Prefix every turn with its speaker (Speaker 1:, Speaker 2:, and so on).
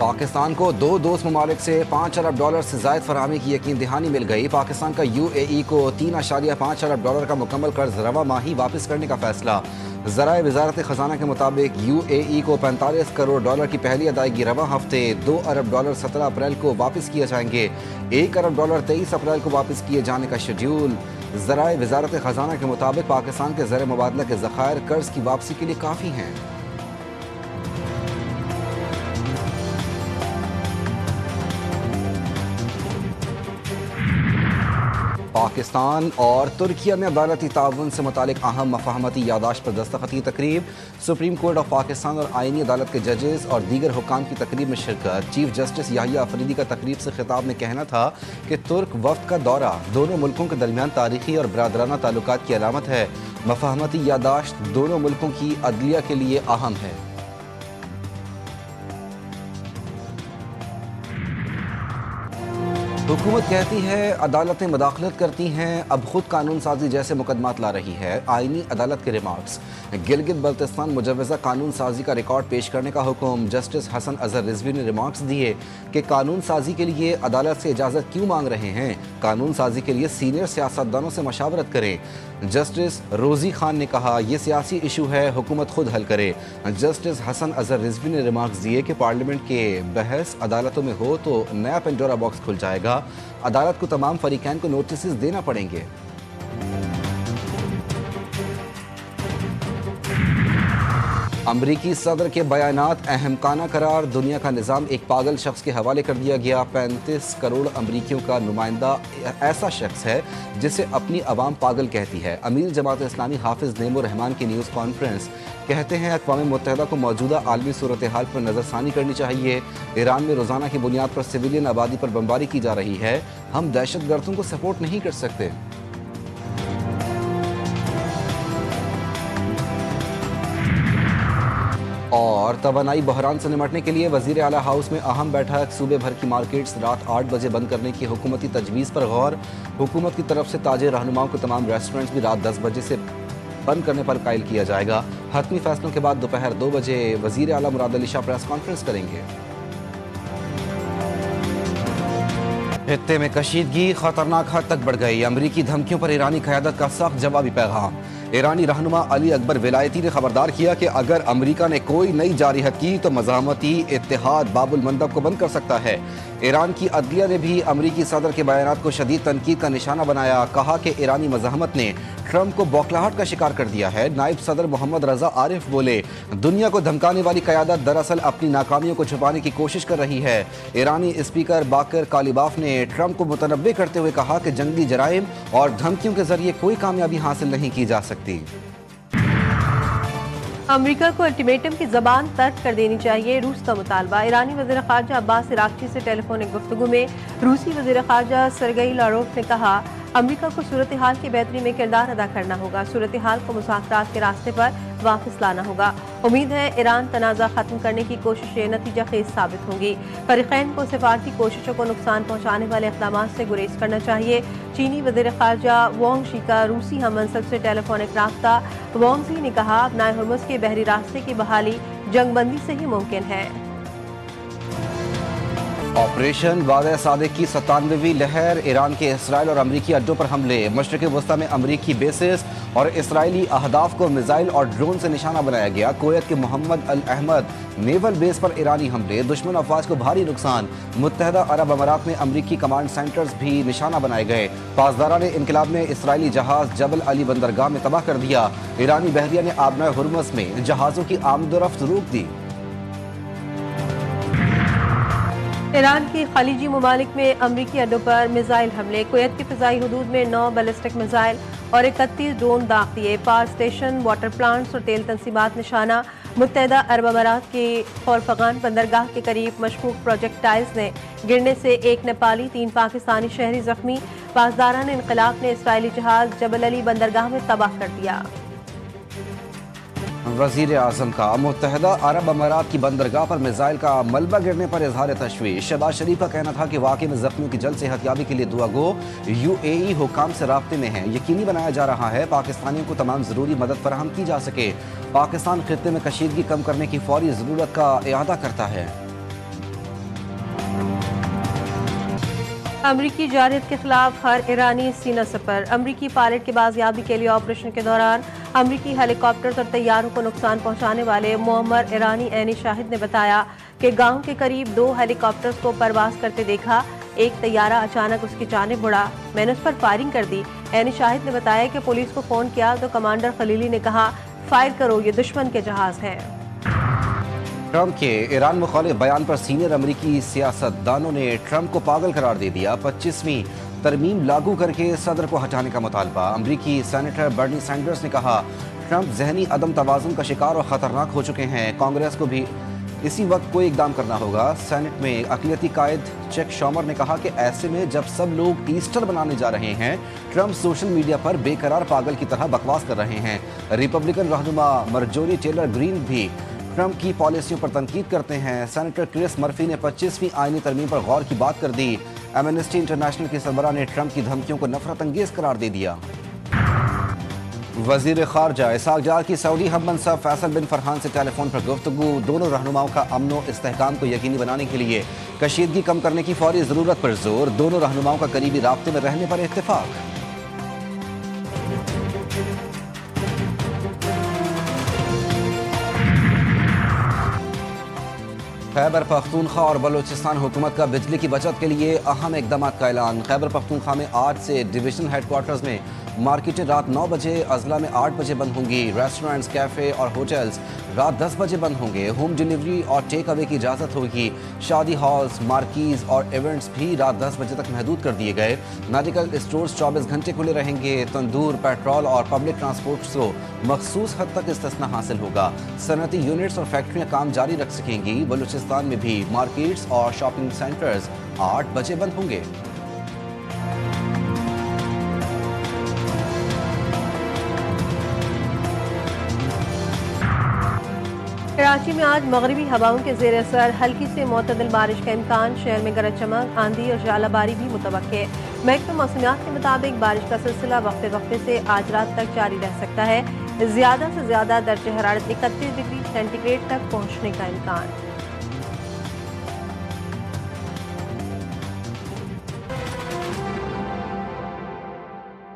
Speaker 1: پاکستان کو دو دوست ممالک سے $5 ارب سے زائد فراہمی کی یقین دہانی مل گئی۔ پاکستان کا UAE کو $3.5 ارب کا مکمل قرض رواں ماہ ہی واپس کرنے کا فیصلہ۔ ذرائع وزارت خزانہ کے مطابق UAE کو $45 کروڑ کی پہلی ادائیگی رواں ہفتے $2 ارب 17 اپریل کو واپس کیے جائیں گے۔ $1 ارب 23 اپریل کو واپس کیے جانے کا شیڈیول۔ ذرائع وزارت خزانہ کے مطابق پاکستان کے زر مبادلہ کے ذخائر قرض کی واپسی کے لیے کافی ہیں۔ پاکستان اور ترکیہ میں عدالتی تعاون سے متعلق اہم مفاہمتی یادداشت پر دستخط کی تقریب۔ سپریم کورٹ آف پاکستان اور آئینی عدالت کے ججز اور دیگر حکام کی تقریب میں شرکت۔ چیف جسٹس یحییٰ افریدی کا تقریب سے خطاب میں کہنا تھا کہ ترک وفد کا دورہ دونوں ملکوں کے درمیان تاریخی اور برادرانہ تعلقات کی علامت ہے۔ مفاہمتی یادداشت دونوں ملکوں کی عدلیہ کے لیے اہم ہے۔ حکومت کہتی ہے عدالتیں مداخلت کرتی ہیں، اب خود قانون سازی جیسے مقدمات لا رہی ہے۔ آئینی عدالت کے ریمارکس۔ گلگت بلتستان مجوزہ قانون سازی کا ریکارڈ پیش کرنے کا حکم۔ جسٹس حسن اظہر رضوی نے ریمارکس دیے کہ قانون سازی کے لیے عدالت سے اجازت کیوں مانگ رہے ہیں، قانون سازی کے لیے سینئر سیاستدانوں سے مشاورت کریں۔ جسٹس روزی خان نے کہا یہ سیاسی ایشو ہے، حکومت خود حل کرے۔ جسٹس حسن اظہر رضوی نے ریمارکس دیے کہ پارلیمنٹ کے بحث عدالتوں میں ہو تو نیا پینڈورا باکس کھل جائے گا، عدالت کو تمام فریقین کو نوٹسز دینا پڑیں گے۔ امریکی صدر کے بیانات احمقانہ قرار، دنیا کا نظام ایک پاگل شخص کے حوالے کر دیا گیا۔ 35 کروڑ امریکیوں کا نمائندہ ایسا شخص ہے جسے اپنی عوام پاگل کہتی ہے۔ امیر جماعت اسلامی حافظ نعیم الرحمان کی نیوز کانفرنس۔ کہتے ہیں اقوام متحدہ کو موجودہ عالمی صورتحال پر نظر ثانی کرنی چاہیے۔ ایران میں روزانہ کی بنیاد پر سویلین آبادی پر بمباری کی جا رہی ہے، ہم دہشت گردوں کو سپورٹ نہیں کر سکتے۔ اور توانائی بحران سے نمٹنے کے لیے وزیر اعلیٰ ہاؤس میں اہم بیٹھک۔ صوبے بھر کی مارکیٹس رات 8 بجے بند کرنے کی حکومتی تجویز پر غور۔ حکومت کی طرف سے تاجر رہنماؤں کو تمام ریسٹورنٹس بھی رات 10 بجے سے بند کرنے پر قائل کیا جائے گا۔ حتمی فیصلوں کے بعد دوپہر 2 بجے وزیر اعلیٰ مراد علی شاہ پریس کانفرنس کریں گے۔ خطے میں کشیدگی خطرناک حد تک بڑھ گئی۔ امریکی دھمکیوں پر ایرانی قیادت کا سخت جوابی پیغام۔ ایرانی رہنما علی اکبر ولایتی نے خبردار کیا کہ اگر امریکہ نے کوئی نئی جارحیت کی تو مزاحمتی اتحاد باب المندب کو بند کر سکتا ہے۔ ایران کی عدلیہ نے بھی امریکی صدر کے بیانات کو شدید تنقید کا نشانہ بنایا۔ کہا کہ ایرانی مزاحمت نے ٹرمپ کو بوکھلاہٹ کا شکار کر دیا ہے۔ نائب صدر محمد رضا عارف بولے دنیا کو دھمکانے والی قیادت دراصل اپنی ناکامیوں کو چھپانے کی کوشش کر رہی ہے۔ ایرانی اسپیکر باقر کالیباف نے ٹرمپ کو متنبع کرتے ہوئے کہا کہ جنگی جرائم اور دھمکیوں کے ذریعے کوئی کامیابی حاصل نہیں کی جا سکتی۔
Speaker 2: امریکہ کو الٹیمیٹم کی زبان ترک کر دینی چاہیے، روس کا مطالبہ۔ ایرانی وزیر خارجہ عباس عراقچی سے ٹیلی فونک گفتگو میں روسی وزیر خارجہ سرگئی لاروف نے کہا امریکہ کو صورتحال کی بہتری میں کردار ادا کرنا ہوگا، صورتحال کو مذاکرات کے راستے پر واپس لانا ہوگا۔ امید ہے ایران تنازع ختم کرنے کی کوششیں نتیجہ خیز ثابت ہوں گی۔ فریقین کو سفارتی کوششوں کو نقصان پہنچانے والے اقدامات سے گریز کرنا چاہیے۔ چینی وزیر خارجہ وانگ شی کا روسی ہم منصب سے ٹیلی فونک رابطہ۔ وانگ شی نے کہا اپنائے ہرمز کے بحری راستے کی بحالی جنگ بندی سے ہی ممکن ہے۔
Speaker 1: آپریشن وعدہ صادق کی 97ویں لہر، ایران کے اسرائیل اور امریکی اڈوں پر حملے۔ مشرق وسطی میں امریکی بیسز اور اسرائیلی اہداف کو میزائل اور ڈرون سے نشانہ بنایا گیا۔ کویت کے محمد الاحمد نیول بیس پر ایرانی حملے، دشمن افواج کو بھاری نقصان۔ متحدہ عرب امارات میں امریکی کمانڈ سینٹرز بھی نشانہ بنائے گئے۔ پاسداران انقلاب نے اسرائیلی جہاز جبل علی بندرگاہ میں تباہ کر دیا۔ ایرانی بحریہ نے آبنائے ہرمز میں جہازوں کی آمد و رفت روک دی۔
Speaker 2: ایران کی خلیجی ممالک میں امریکی اڈوں پر میزائل حملے، کویت کی فضائی حدود میں 9 بیلسٹک میزائل اور 31 ڈرون داغ دیے۔ پاور اسٹیشن، واٹر پلانٹس اور تیل تنصیبات نشانہ۔ متحدہ عرب امارات کی خورفغان بندرگاہ کے قریب مشکوک پروجیکٹائلز نے گرنے سے 1 نیپالی 3 پاکستانی شہری زخمی۔ پاسداران انقلاب نے اسرائیلی جہاز جبل علی بندرگاہ میں تباہ کر دیا۔
Speaker 1: وزیر اعظم کا متحدہ عرب امارات کی بندرگاہ پر میزائل کا ملبہ گرنے پر اظہار تشویش۔ شہباز شریف کا کہنا تھا کہ واقعے میں زخمیوں کی جلد صحت یابی کے لیے دعا گو۔ UAE حکام سے رابطے میں ہیں، یقینی بنایا جا رہا ہے پاکستانیوں کو تمام ضروری مدد فراہم کی جا سکے۔ پاکستان خطے میں کشیدگی کم کرنے کی فوری ضرورت کا اعادہ کرتا ہے۔
Speaker 2: امریکی جارحیت کے خلاف ہر ایرانی سینہ سپر، امریکی پائلٹ کی بازیابی کے لیے آپریشن کے دوران امریکی ہیلی کاپٹرز اور طیاروں کو نقصان پہنچانے والے معمر ایرانی عین شاہد نے بتایا کہ گاؤں کے قریب 2 ہیلی کاپٹرز کو پرواز کرتے دیکھا، ایک طیارہ اچانک اس کی جانب اڑا، میں نے اس پر فائرنگ کر دی۔ عین شاہد نے بتایا کہ پولیس کو فون کیا تو کمانڈر خلیلی نے کہا فائر کرو، یہ دشمن کے جہاز ہیں۔
Speaker 1: ٹرمپ کے ایران مخالف بیان پر سینئر امریکی سیاستدانوں نے ٹرمپ کو پاگل قرار دے دیا۔ 25ویں ترمیم لاگو کر کے صدر کو ہٹانے کا مطالبہ۔ امریکی سینیٹر برنی سینڈرز نے کہا ٹرمپ ذہنی عدم توازن کا شکار اور خطرناک ہو چکے ہیں، کانگریس کو بھی اسی وقت کوئی اقدام کرنا ہوگا۔ سینٹ میں اقلیتی قائد چیک شومر نے کہا کہ ایسے میں جب سب لوگ ایسٹر منانے جا رہے ہیں، ٹرمپ سوشل میڈیا پر بے قرار پاگل کی طرح بکواس کر رہے ہیں۔ ریپبلکن رہنما مرجوری ٹیلر گرین بھی ٹرمپ کی پالیسیوں پر تنقید کرتے ہیں۔ سینیٹر کرس مرفی نے 25ویں آئینی ترمیم پر غور کی بات کر دی۔ ایمنسٹی انٹرنیشنل کے سربراہ نے ٹرمپ کی دھمکیوں کو نفرت انگیز قرار دے دیا۔ وزیر خارجہ اسحاق ڈار کی سعودی ہم منصب فیصل بن فرحان سے ٹیلی فون پر گفتگو۔ دونوں رہنماؤں کا امن و استحکام کو یقینی بنانے کے لیے کشیدگی کم کرنے کی فوری ضرورت پر زور، دونوں رہنماؤں کا قریبی رابطے میں رہنے پر اتفاق۔ خیبر پختونخوا اور بلوچستان حکومت کا بجلی کی بچت کے لیے اہم اقدامات کا اعلان۔ خیبر پختونخوا میں آج سے ڈویژن ہیڈ کوارٹرز میں مارکیٹیں رات 9 بجے، اضلاع میں 8 بجے بند ہوں گی۔ ریسٹورینٹس، کیفے اور ہوٹلز رات 10 بجے بند ہوں گے۔ ہوم ڈیلیوری اور ٹیک اوے کی اجازت ہوگی۔ شادی ہالز، مارکیز اور ایونٹس بھی رات 10 بجے تک محدود کر دیے گئے۔ میڈیکل اسٹورز 24 گھنٹے کھلے رہیں گے۔ تندور، پیٹرول اور پبلک ٹرانسپورٹ کو مخصوص حد تک استثناء حاصل ہوگا۔ صنعتی یونٹس اور فیکٹریاں کام جاری رکھ سکیں گی۔ بلوچستان میں بھی مارکیٹس اور شاپنگ سینٹرز 8 بجے بند ہوں گے۔
Speaker 2: کراچی میں آج مغربی ہواؤں کے زیر اثر ہلکی سے معتدل بارش کا امکان، شہر میں گرج چمک، آندھی اور ژالہ باری بھی متوقع۔ محکمہ موسمیات کے مطابق بارش کا سلسلہ وقفے وقفے سے آج رات تک جاری رہ سکتا ہے۔ زیادہ سے زیادہ درجہ حرارت 31 ڈگری سینٹی گریڈ تک پہنچنے کا امکان۔